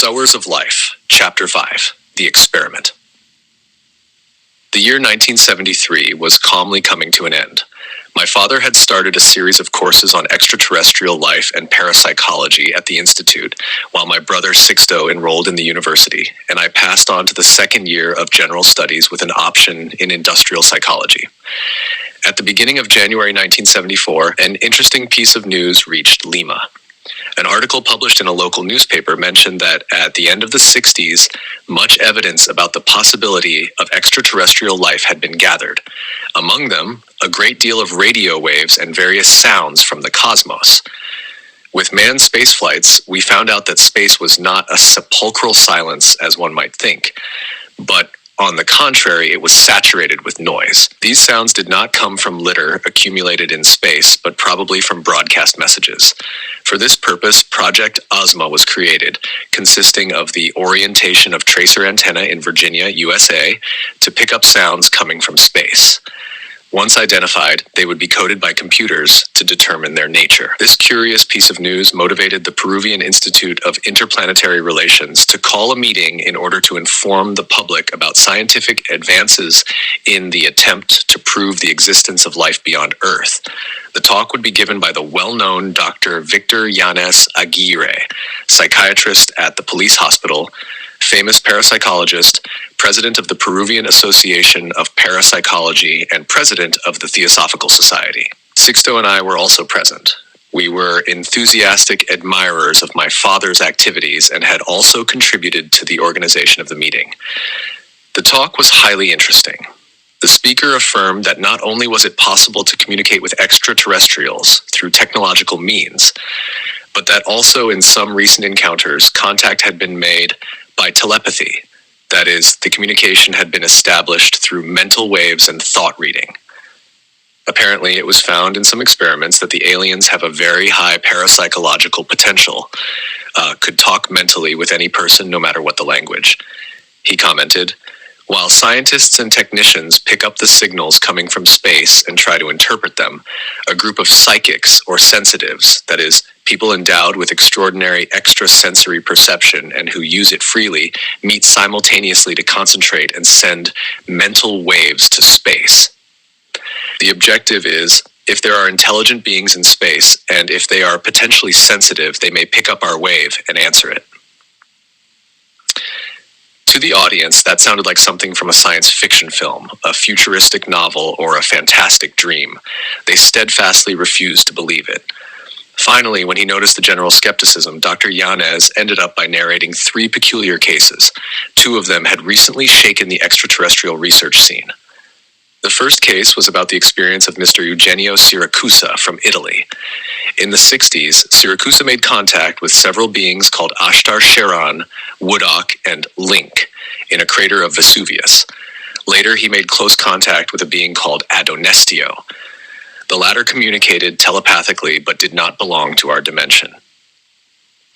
Sowers of Life, Chapter 5, The Experiment. The year 1973 was calmly coming to an end. My father had started a series of courses on extraterrestrial life and parapsychology at the Institute, while my brother Sixto enrolled in the university, and I passed on to the second year of general studies with an option in industrial psychology. At the beginning of January 1974, an interesting piece of news reached Lima. An article published in a local newspaper mentioned that at the end of the 60s, much evidence about the possibility of extraterrestrial life had been gathered. Among them, a great deal of radio waves and various sounds from the cosmos. With manned space flights, we found out that space was not a sepulchral silence as one might think, but on the contrary, it was saturated with noise. These sounds did not come from litter accumulated in space, but probably from broadcast messages. For this purpose, Project Ozma was created, consisting of the orientation of tracer antenna in Virginia, USA, to pick up sounds coming from space. Once identified, they would be coded by computers to determine their nature. This curious piece of news motivated the Peruvian Institute of Interplanetary Relations to call a meeting in order to inform the public about scientific advances in the attempt to prove the existence of life beyond Earth. The talk would be given by the well-known Dr. Victor Yanez Aguirre, psychiatrist at the police hospital, famous parapsychologist, president of the Peruvian Association of Parapsychology, and president of the Theosophical Society. Sixto and I were also present. We were enthusiastic admirers of my father's activities and had also contributed to the organization of the meeting. The talk was highly interesting. The speaker affirmed that not only was it possible to communicate with extraterrestrials through technological means, but that also in some recent encounters, contact had been made by telepathy. That is, the communication had been established through mental waves and thought reading. Apparently, it was found in some experiments that the aliens have a very high parapsychological potential, could talk mentally with any person no matter what the language. He commented, "While scientists and technicians pick up the signals coming from space and try to interpret them, a group of psychics or sensitives, that is, people endowed with extraordinary extrasensory perception and who use it freely, meet simultaneously to concentrate and send mental waves to space. The objective is, if there are intelligent beings in space, and if they are potentially sensitive, they may pick up our wave and answer it." To the audience, that sounded like something from a science fiction film, a futuristic novel, or a fantastic dream. They steadfastly refused to believe it. Finally, when he noticed the general skepticism, Dr. Yanez ended up by narrating 3 peculiar cases. 2 of them had recently shaken the extraterrestrial research scene. The first case was about the experience of Mr. Eugenio Siracusa from Italy. In the 60s, Siracusa made contact with several beings called Ashtar Sharan, Woodok, and Link in a crater of Vesuvius. Later, he made close contact with a being called Adonestio. The latter communicated telepathically but did not belong to our dimension.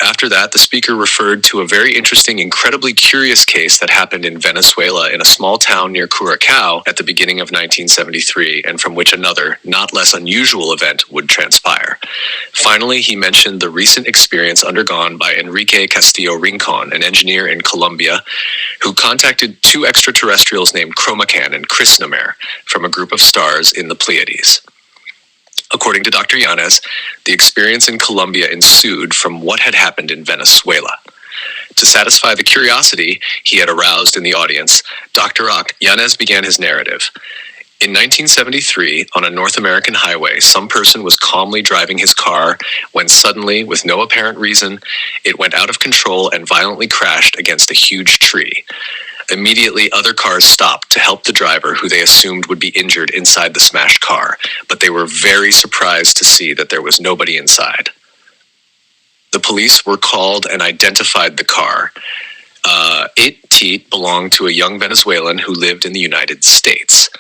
After that, the speaker referred to a very interesting, incredibly curious case that happened in Venezuela in a small town near Curacao at the beginning of 1973, and from which another, not less unusual event would transpire. Finally, he mentioned the recent experience undergone by Enrique Castillo Rincon, an engineer in Colombia, who contacted 2 extraterrestrials named Chromacan and Krisnamer from a group of stars in the Pleiades. According to Dr. Yanez, the experience in Colombia ensued from what had happened in Venezuela. To satisfy the curiosity he had aroused in the audience, Dr. Yanez began his narrative. In 1973, on a North American highway, some person was calmly driving his car when suddenly, with no apparent reason, it went out of control and violently crashed against a huge tree. Immediately, other cars stopped to help the driver, who they assumed would be injured inside the smashed car, but they were very surprised to see that there was nobody inside. The police were called and identified the car. It belonged to a young Venezuelan who lived in the United States.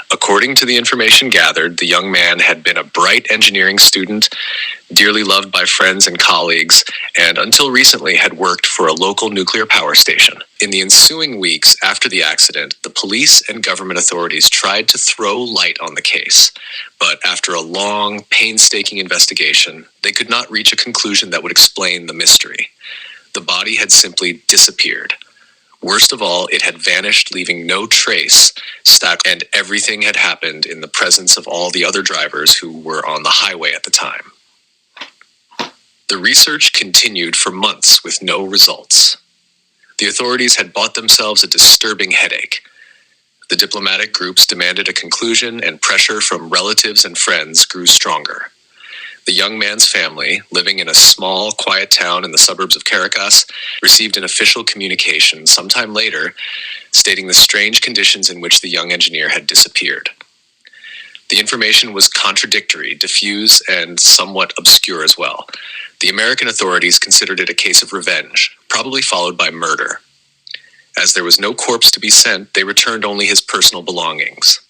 According to the information gathered, the young man had been a bright engineering student, dearly loved by friends and colleagues, and until recently had worked for a local nuclear power station. In the ensuing weeks after the accident, the police and government authorities tried to throw light on the case, but after a long, painstaking investigation, they could not reach a conclusion that would explain the mystery. The body had simply disappeared. Worst of all, it had vanished, leaving no trace, and everything had happened in the presence of all the other drivers who were on the highway at the time. The research continued for months with no results. The authorities had bought themselves a disturbing headache. The diplomatic groups demanded a conclusion, and pressure from relatives and friends grew stronger. The young man's family, living in a small, quiet town in the suburbs of Caracas, received an official communication sometime later stating the strange conditions in which the young engineer had disappeared. The information was contradictory, diffuse, and somewhat obscure as well. The American authorities considered it a case of revenge, probably followed by murder. As there was no corpse to be sent, they returned only his personal belongings.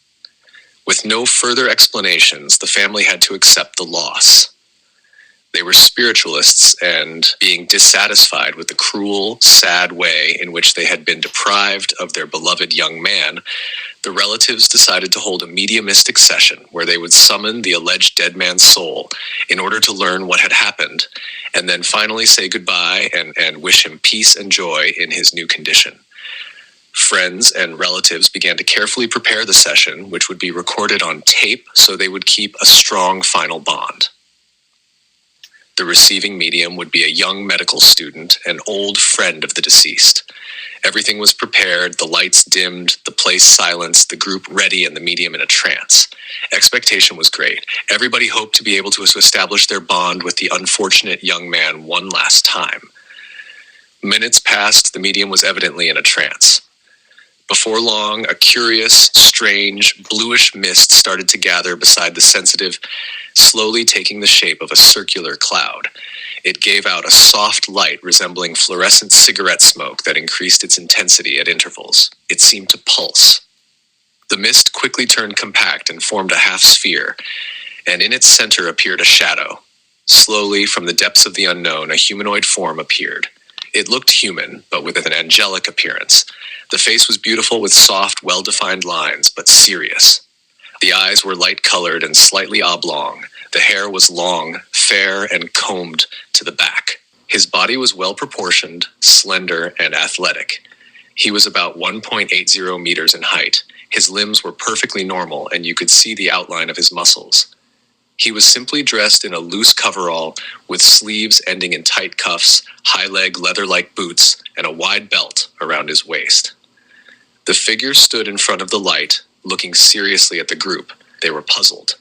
With no further explanations, the family had to accept the loss. They were spiritualists, and being dissatisfied with the cruel, sad way in which they had been deprived of their beloved young man, the relatives decided to hold a mediumistic session where they would summon the alleged dead man's soul in order to learn what had happened, and then finally say goodbye and wish him peace and joy in his new condition. Friends and relatives began to carefully prepare the session, which would be recorded on tape so they would keep a strong final bond. The receiving medium would be a young medical student, an old friend of the deceased. Everything was prepared, the lights dimmed, the place silenced, the group ready, and the medium in a trance. Expectation was great. Everybody hoped to be able to establish their bond with the unfortunate young man one last time. Minutes passed, the medium was evidently in a trance. Before long, a curious, strange, bluish mist started to gather beside the sensitive, slowly taking the shape of a circular cloud. It gave out a soft light resembling fluorescent cigarette smoke that increased its intensity at intervals. It seemed to pulse. The mist quickly turned compact and formed a half sphere, and in its center appeared a shadow. Slowly, from the depths of the unknown, a humanoid form appeared. It looked human, but with an angelic appearance. The face was beautiful with soft, well-defined lines, but serious. The eyes were light-colored and slightly oblong. The hair was long, fair, and combed to the back. His body was well-proportioned, slender, and athletic. He was about 1.80 meters in height. His limbs were perfectly normal, and you could see the outline of his muscles. He was simply dressed in a loose coverall with sleeves ending in tight cuffs, high-leg leather-like boots, and a wide belt around his waist. The figure stood in front of the light, looking seriously at the group. They were puzzled.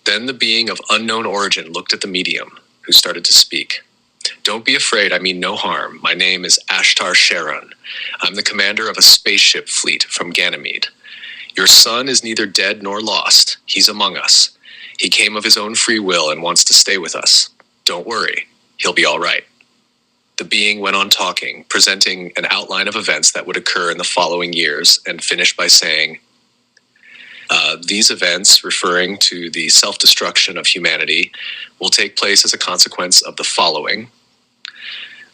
Then the being of unknown origin looked at the medium, who started to speak. "Don't be afraid, I mean no harm. My name is Ashtar Sharon. I'm the commander of a spaceship fleet from Ganymede. Your son is neither dead nor lost. He's among us. He came of his own free will and wants to stay with us. Don't worry, he'll be all right." The being went on talking, presenting an outline of events that would occur in the following years, and finished by saying, these events, referring to the self-destruction of humanity, will take place as a consequence of the following.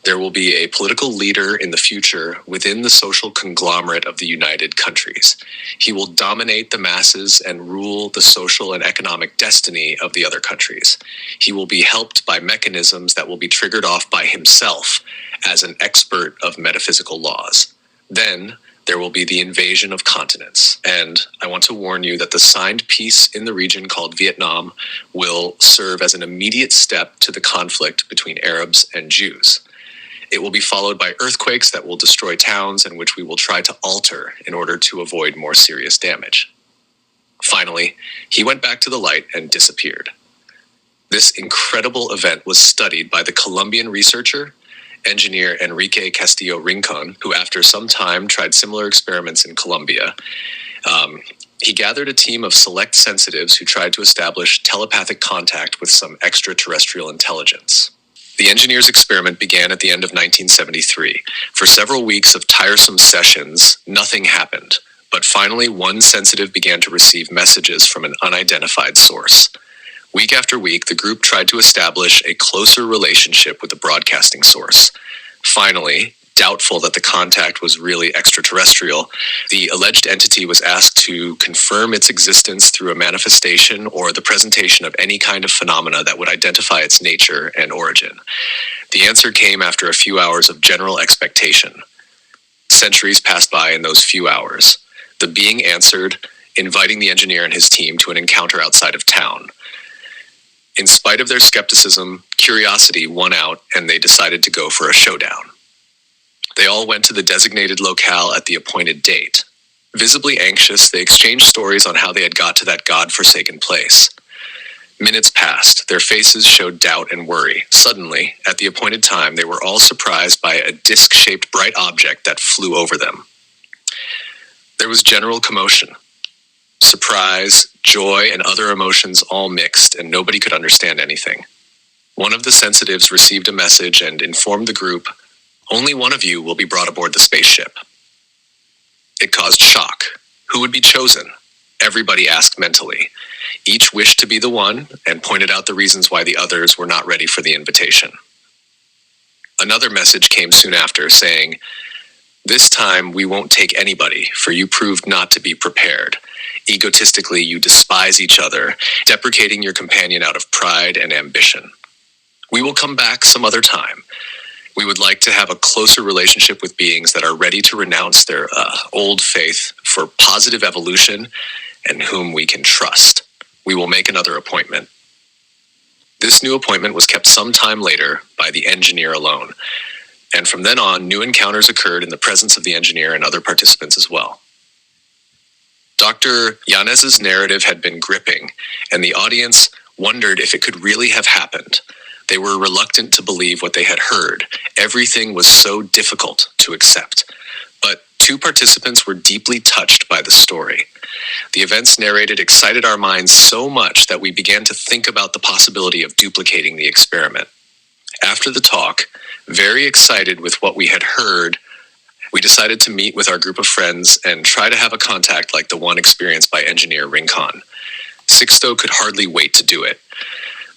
There will be a political leader in the future within the social conglomerate of the United Countries. He will dominate the masses and rule the social and economic destiny of the other countries. He will be helped by mechanisms that will be triggered off by himself as an expert of metaphysical laws. Then there will be the invasion of continents. And I want to warn you that the signed peace in the region called Vietnam will serve as an immediate step to the conflict between Arabs and Jews. It will be followed by earthquakes that will destroy towns and which we will try to alter in order to avoid more serious damage. Finally, he went back to the light and disappeared. This incredible event was studied by the Colombian researcher, engineer Enrique Castillo Rincon, who after some time tried similar experiments in Colombia. He gathered a team of select sensitives who tried to establish telepathic contact with some extraterrestrial intelligence. The engineer's experiment began at the end of 1973. For several weeks of tiresome sessions, nothing happened. But finally, one sensitive began to receive messages from an unidentified source. Week after week, the group tried to establish a closer relationship with the broadcasting source. Finally, doubtful that the contact was really extraterrestrial, the alleged entity was asked to confirm its existence through a manifestation or the presentation of any kind of phenomena that would identify its nature and origin. The answer came after a few hours of general expectation. Centuries passed by in those few hours. The being answered, inviting the engineer and his team to an encounter outside of town. In spite of their skepticism, curiosity won out, and they decided to go for a showdown. They all went to the designated locale at the appointed date. Visibly anxious, they exchanged stories on how they had got to that God-forsaken place. Minutes passed. Their faces showed doubt and worry. Suddenly, at the appointed time, they were all surprised by a disc-shaped bright object that flew over them. There was general commotion. Surprise, joy, and other emotions all mixed, and nobody could understand anything. One of the sensitives received a message and informed the group, "Only one of you will be brought aboard the spaceship." It caused shock. Who would be chosen? Everybody asked mentally. Each wished to be the one and pointed out the reasons why the others were not ready for the invitation. Another message came soon after, saying, "This time we won't take anybody, for you proved not to be prepared. Egotistically, you despise each other, deprecating your companion out of pride and ambition. We will come back some other time. We would like to have a closer relationship with beings that are ready to renounce their old faith for positive evolution and whom we can trust. We will make another appointment." This new appointment was kept some time later by the engineer alone, and from then on, new encounters occurred in the presence of the engineer and other participants as well. Dr. Yanez's narrative had been gripping, and the audience wondered if it could really have happened. They were reluctant to believe what they had heard. Everything was so difficult to accept. But two participants were deeply touched by the story. The events narrated excited our minds so much that we began to think about the possibility of duplicating the experiment. After the talk, very excited with what we had heard, we decided to meet with our group of friends and try to have a contact like the one experienced by engineer Rincon. Sixto could hardly wait to do it.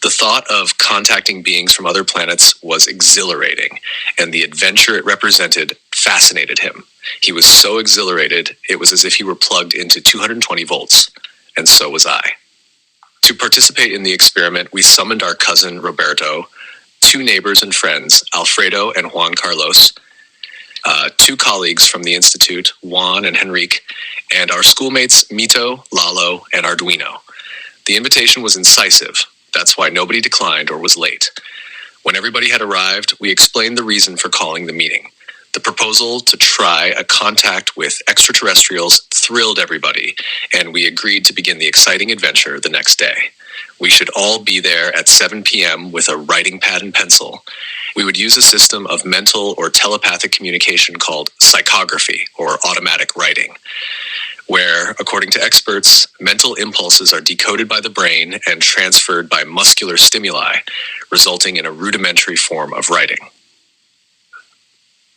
The thought of contacting beings from other planets was exhilarating, and the adventure it represented fascinated him. He was so exhilarated, it was as if he were plugged into 220 volts, and so was I. To participate in the experiment, we summoned our cousin Roberto, two neighbors and friends, Alfredo and Juan Carlos, two colleagues from the Institute, Juan and Henrique, and our schoolmates Mito, Lalo, and Arduino. The invitation was incisive. That's why nobody declined or was late. When everybody had arrived, we explained the reason for calling the meeting. The proposal to try a contact with extraterrestrials thrilled everybody, and we agreed to begin the exciting adventure the next day. We should all be there at 7 p.m. with a writing pad and pencil. We would use a system of mental or telepathic communication called psychography, or automatic writing, where, according to experts, mental impulses are decoded by the brain and transferred by muscular stimuli, resulting in a rudimentary form of writing.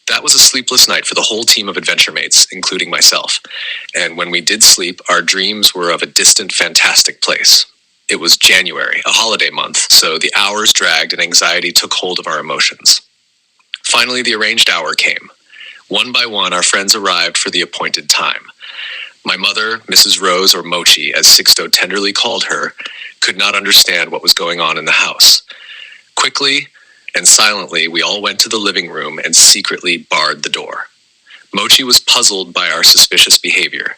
That was a sleepless night for the whole team of adventure mates, including myself, and when we did sleep, our dreams were of a distant, fantastic place. It was January, a holiday month, so the hours dragged and anxiety took hold of our emotions. Finally, the arranged hour came. One by one, our friends arrived for the appointed time. My mother, Mrs. Rose, or Mochi, as Sixto tenderly called her, could not understand what was going on in the house. Quickly and silently, we all went to the living room and secretly barred the door. Mochi was puzzled by our suspicious behavior.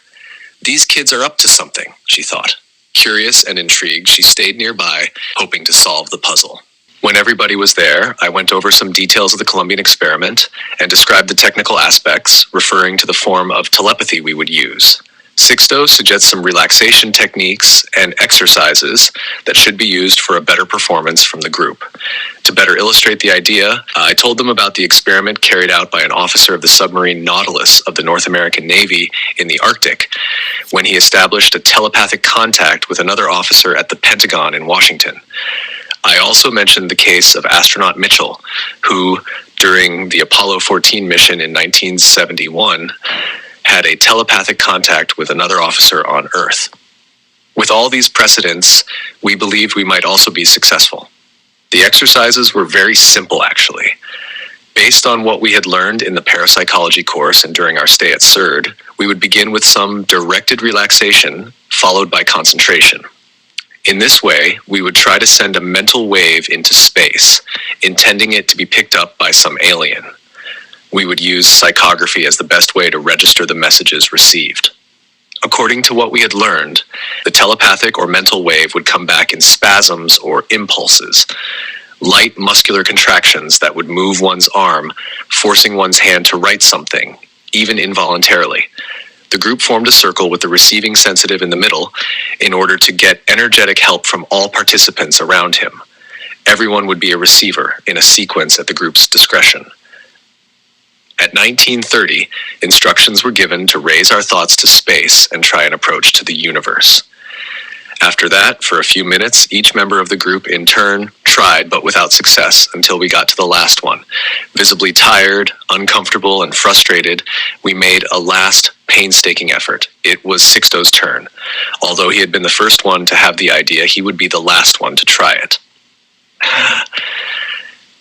"These kids are up to something," she thought. Curious and intrigued, she stayed nearby, hoping to solve the puzzle. When everybody was there, I went over some details of the Colombian experiment and described the technical aspects, referring to the form of telepathy we would use. Sixto suggests some relaxation techniques and exercises that should be used for a better performance from the group. To better illustrate the idea, I told them about the experiment carried out by an officer of the submarine Nautilus of the North American Navy in the Arctic, when he established a telepathic contact with another officer at the Pentagon in Washington. I also mentioned the case of astronaut Mitchell, who, during the Apollo 14 mission in 1971, had a telepathic contact with another officer on Earth. With all these precedents, we believed we might also be successful. The exercises were very simple, actually. Based on what we had learned in the parapsychology course and during our stay at CERD, we would begin with some directed relaxation, followed by concentration. In this way, we would try to send a mental wave into space, intending it to be picked up by some alien. We would use psychography as the best way to register the messages received. According to what we had learned, the telepathic or mental wave would come back in spasms or impulses, light muscular contractions that would move one's arm, forcing one's hand to write something, even involuntarily. The group formed a circle with the receiving sensitive in the middle in order to get energetic help from all participants around him. Everyone would be a receiver in a sequence at the group's discretion. At 19:30, instructions were given to raise our thoughts to space and try an approach to the universe. After that, for a few minutes, each member of the group in turn tried, but without success, until we got to the last one. Visibly tired, uncomfortable, and frustrated, we made a last painstaking effort. It was Sixto's turn. Although he had been the first one to have the idea, he would be the last one to try it.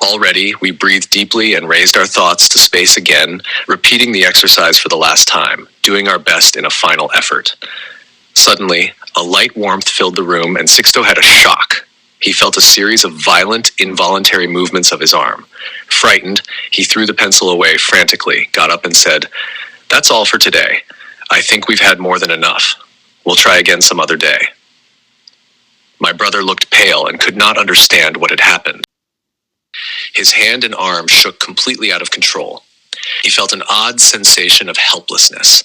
Already, we breathed deeply and raised our thoughts to space again, repeating the exercise for the last time, doing our best in a final effort. Suddenly, a light warmth filled the room, and Sixto had a shock. He felt a series of violent, involuntary movements of his arm. Frightened, he threw the pencil away frantically, got up and said, "That's all for today. I think we've had more than enough. We'll try again some other day." My brother looked pale and could not understand what had happened. His hand and arm shook completely out of control. He felt an odd sensation of helplessness.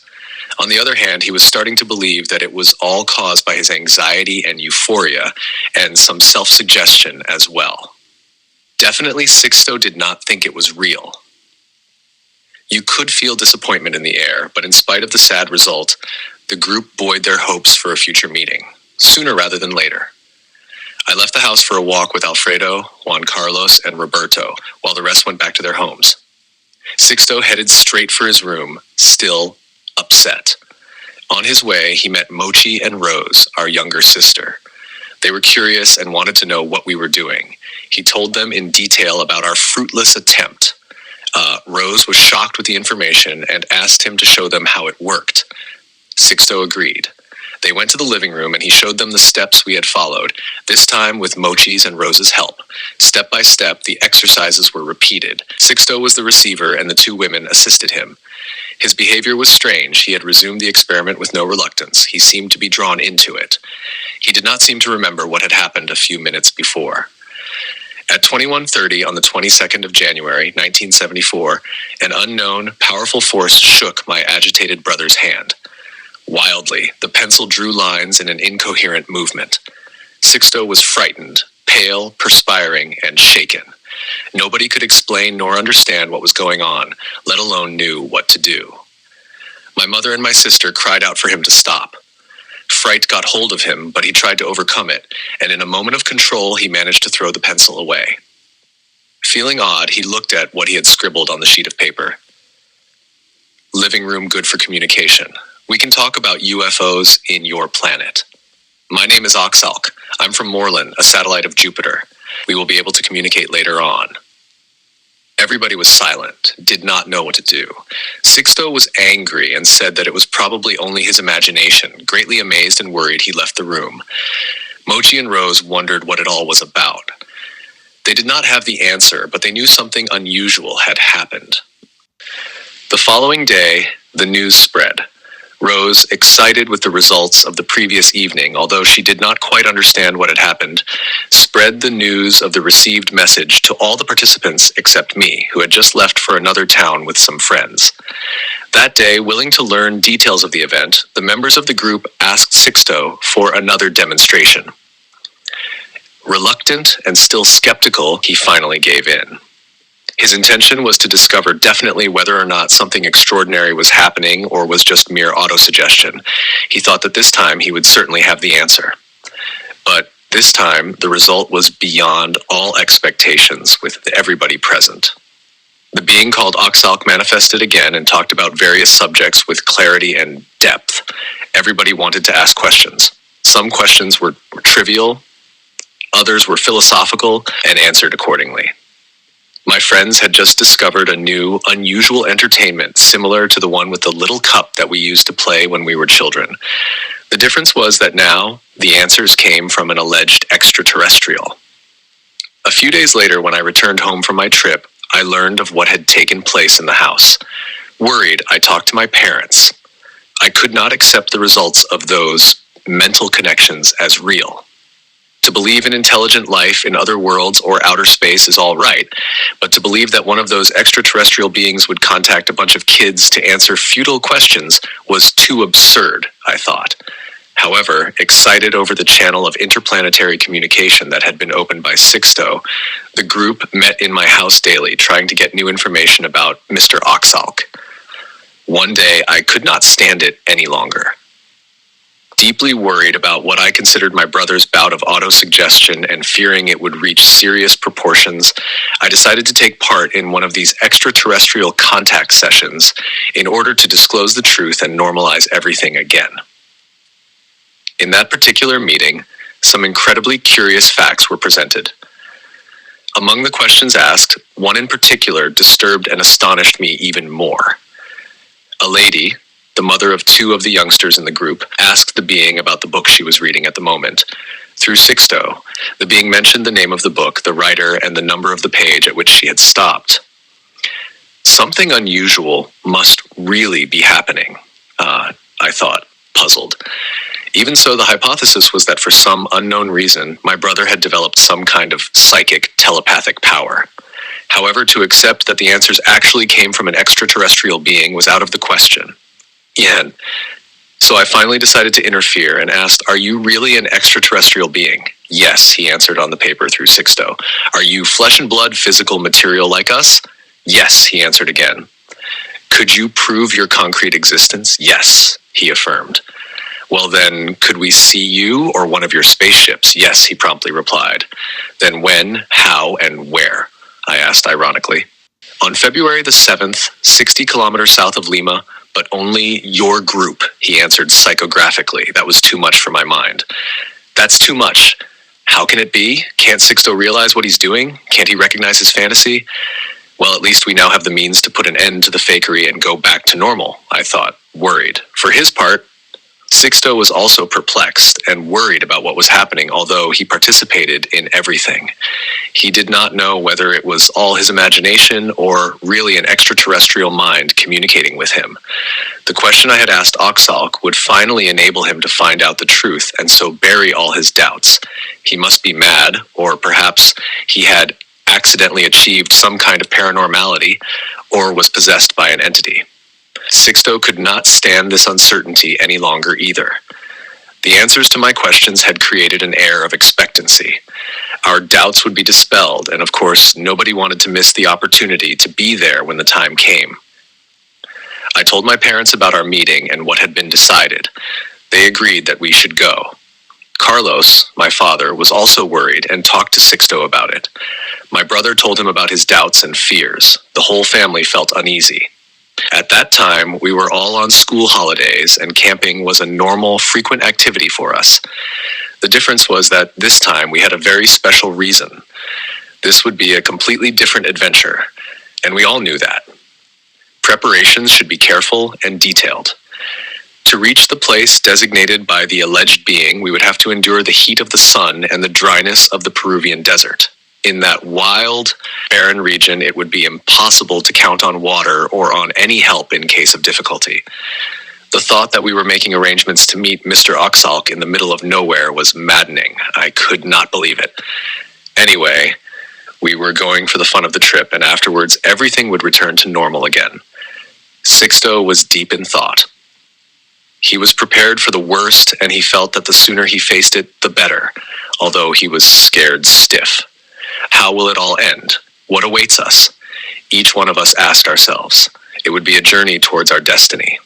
On the other hand, he was starting to believe that it was all caused by his anxiety and euphoria, and some self-suggestion as well. Definitely, Sixto did not think it was real. You could feel disappointment in the air, but in spite of the sad result, the group buoyed their hopes for a future meeting, sooner rather than later. I left the house for a walk with Alfredo, Juan Carlos, and Roberto, while the rest went back to their homes. Sixto headed straight for his room, still upset. On his way, he met Mochi and Rose, our younger sister. They were curious and wanted to know what we were doing. He told them in detail about our fruitless attempt. Rose was shocked with the information and asked him to show them how it worked. Sixto agreed. They went to the living room and he showed them the steps we had followed, this time with Mochi's and Rose's help. Step by step, the exercises were repeated. Sixto was the receiver and the two women assisted him. His behavior was strange. He had resumed the experiment with no reluctance. He seemed to be drawn into it. He did not seem to remember what had happened a few minutes before. At 21:30 on the 22nd of January, 1974, an unknown, powerful force shook my agitated brother's hand. Wildly, the pencil drew lines in an incoherent movement. Sixto was frightened, pale, perspiring, and shaken. Nobody could explain nor understand what was going on, let alone knew what to do. My mother and my sister cried out for him to stop. Fright got hold of him, but he tried to overcome it, and in a moment of control, he managed to throw the pencil away. Feeling odd, he looked at what he had scribbled on the sheet of paper. Living room good for communication. We can talk about UFOs in your planet. My name is Oxalk. I'm from Moreland, a satellite of Jupiter. We will be able to communicate later on. Everybody was silent, did not know what to do. Sixto was angry and said that it was probably only his imagination. Greatly amazed and worried, he left the room. Mochi and Rose wondered what it all was about. They did not have the answer, but they knew something unusual had happened. The following day, the news spread. Rose, excited with the results of the previous evening, although she did not quite understand what had happened, spread the news of the received message to all the participants except me, who had just left for another town with some friends. That day, willing to learn details of the event, the members of the group asked Sixto for another demonstration. Reluctant and still skeptical, he finally gave in. His intention was to discover definitely whether or not something extraordinary was happening or was just mere autosuggestion. He thought that this time he would certainly have the answer. But this time, the result was beyond all expectations with everybody present. The being called Oxalk manifested again and talked about various subjects with clarity and depth. Everybody wanted to ask questions. Some questions were trivial, others were philosophical and answered accordingly. My friends had just discovered a new, unusual entertainment similar to the one with the little cup that we used to play when we were children. The difference was that now the answers came from an alleged extraterrestrial. A few days later, when I returned home from my trip, I learned of what had taken place in the house. Worried, I talked to my parents. I could not accept the results of those mental connections as real. To believe in intelligent life in other worlds or outer space is all right, but to believe that one of those extraterrestrial beings would contact a bunch of kids to answer futile questions was too absurd, I thought. However, excited over the channel of interplanetary communication that had been opened by Sixto, the group met in my house daily trying to get new information about Mr. Oxalk. One day, I could not stand it any longer. Deeply worried about what I considered my brother's bout of autosuggestion and fearing it would reach serious proportions, I decided to take part in one of these extraterrestrial contact sessions in order to disclose the truth and normalize everything again. In that particular meeting, some incredibly curious facts were presented. Among the questions asked, one in particular disturbed and astonished me even more. A lady, the mother of two of the youngsters in the group, asked the being about the book she was reading at the moment. Through Sixto, the being mentioned the name of the book, the writer, and the number of the page at which she had stopped. Something unusual must really be happening, I thought, puzzled. Even so, the hypothesis was that for some unknown reason, my brother had developed some kind of psychic telepathic power. However, to accept that the answers actually came from an extraterrestrial being was out of the question. Yeah. So I finally decided to interfere and asked, "Are you really an extraterrestrial being?" "Yes," he answered on the paper through Sixto. "Are you flesh and blood, physical material like us?" "Yes," he answered again. "Could you prove your concrete existence?" "Yes," he affirmed. "Well then, could we see you or one of your spaceships?" "Yes," he promptly replied. "Then when, how, and where?" I asked ironically. "On February the 7th, 60 kilometers south of Lima, but only your group," he answered psychographically. That was too much for my mind. "That's too much. How can it be? Can't Sixto realize what he's doing? Can't he recognize his fantasy?" "Well, at least we now have the means to put an end to the fakery and go back to normal," I thought, worried. For his part, Sixto was also perplexed and worried about what was happening, although he participated in everything. He did not know whether it was all his imagination or really an extraterrestrial mind communicating with him. The question I had asked Oxalk would finally enable him to find out the truth and so bury all his doubts. He must be mad, or perhaps he had accidentally achieved some kind of paranormality or was possessed by an entity. Sixto could not stand this uncertainty any longer either. The answers to my questions had created an air of expectancy. Our doubts would be dispelled, and of course, nobody wanted to miss the opportunity to be there when the time came. I told my parents about our meeting and what had been decided. They agreed that we should go. Carlos, my father, was also worried and talked to Sixto about it. My brother told him about his doubts and fears. The whole family felt uneasy. At that time, we were all on school holidays, and camping was a normal, frequent activity for us. The difference was that this time we had a very special reason. This would be a completely different adventure, and we all knew that. Preparations should be careful and detailed. To reach the place designated by the alleged being, we would have to endure the heat of the sun and the dryness of the Peruvian desert. In that wild, barren region, it would be impossible to count on water or on any help in case of difficulty. The thought that we were making arrangements to meet Mr. Oxalk in the middle of nowhere was maddening. I could not believe it. Anyway, we were going for the fun of the trip, and afterwards everything would return to normal again. Sixto was deep in thought. He was prepared for the worst, and he felt that the sooner he faced it, the better, although he was scared stiff. How will it all end? What awaits us? Each one of us asked ourselves. It would be a journey towards our destiny.